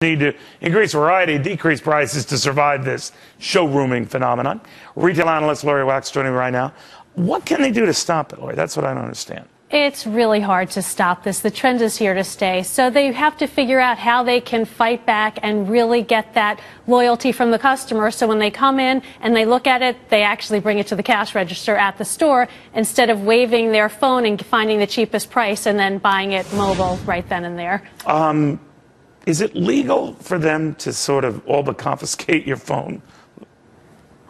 Need to increase variety, decrease prices to survive this showrooming phenomenon. Retail analyst Lori Wax joining me right now. What can they do to stop it, Lori? That's what I don't understand. It's really hard to stop this. The trend is here to stay. So they have to figure out how they can fight back and really get that loyalty from the customer. So when they come in and they look at it, they actually bring it to the cash register at the store instead of waving their phone and finding the cheapest price and then buying it mobile right then and there. Is it legal for them to sort of all but confiscate your phone?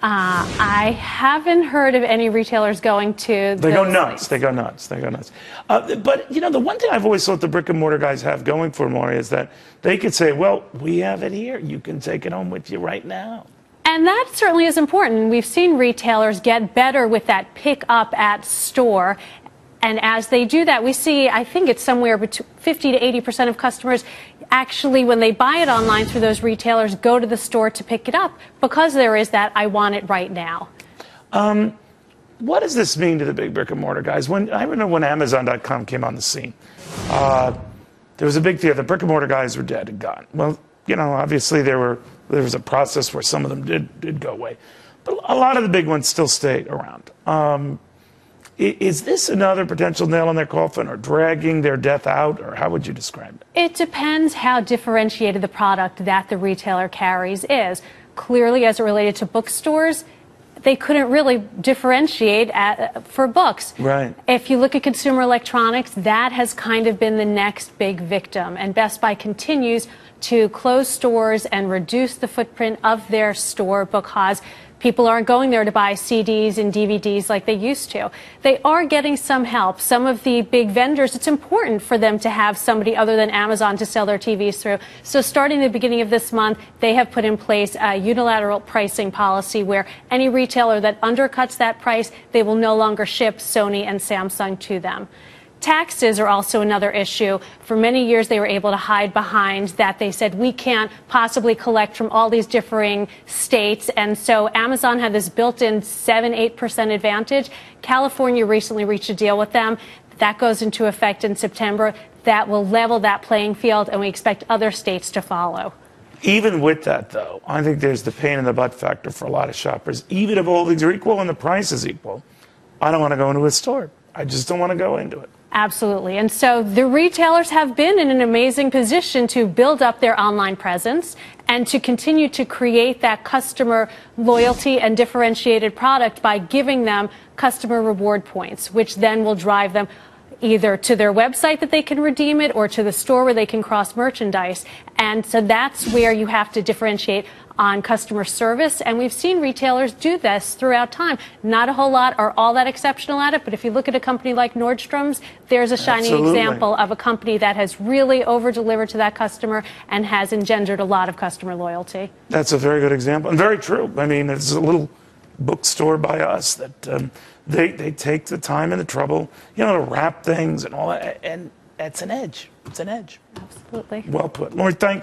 I haven't heard of any retailers going to. They go nuts. They go nuts. They go nuts. But, you know, the one thing I've always thought the brick and mortar guys have going for them, Lori, is that they could say, well, we have it here. You can take it home with you right now. And that certainly is important. We've seen retailers get better with that pick up at store. And as they do that, we see, I think it's somewhere between 50 to 80% of customers actually, when they buy it online through those retailers, go to the store to pick it up because there is that I want it right now. What does this mean to the big brick and mortar guys? I remember when Amazon.com came on the scene, there was a big fear that brick and mortar guys were dead and gone. Well, you know, obviously there was a process where some of them did go away, but a lot of the big ones still stayed around. Is this another potential nail in their coffin or dragging their death out, or how would you describe it? It depends how differentiated the product that the retailer carries is. Clearly, as it related to bookstores, they couldn't really differentiate for books. Right. If you look at consumer electronics, that has kind of been the next big victim. And Best Buy continues to close stores and reduce the footprint of their store because people aren't going there to buy CDs and DVDs like they used to. They are getting some help. Some of the big vendors, it's important for them to have somebody other than Amazon to sell their TVs through. So starting the beginning of this month, they have put in place a unilateral pricing policy where any retailer that undercuts that price, they will no longer ship Sony and Samsung to them. Taxes are also another issue. For many years, they were able to hide behind that. They said, we can't possibly collect from all these differing states. And so Amazon had this built-in 7-8% advantage. California recently reached a deal with them. That goes into effect in September. That will level that playing field, and we expect other states to follow. Even with that, though, I think there's the pain in the butt factor for a lot of shoppers. Even if all things are equal and the price is equal, I don't want to go into a store. I just don't want to go into it. Absolutely. And so the retailers have been in an amazing position to build up their online presence and to continue to create that customer loyalty and differentiated product by giving them customer reward points, which then will drive them either to their website that they can redeem it or to the store where they can cross merchandise. And so that's where you have to differentiate on customer service. And we've seen retailers do this throughout time. Not a whole lot are all that exceptional at it, but if you look at a company like Nordstrom's, there's a shining example of a company that has really over-delivered to that customer and has engendered a lot of customer loyalty. That's a very good example and very true. I mean, it's a little bookstore by us that they take the time and the trouble, you know, to wrap things and all that, and that's an edge. It's an edge. Absolutely. Well put. Lori, thank you.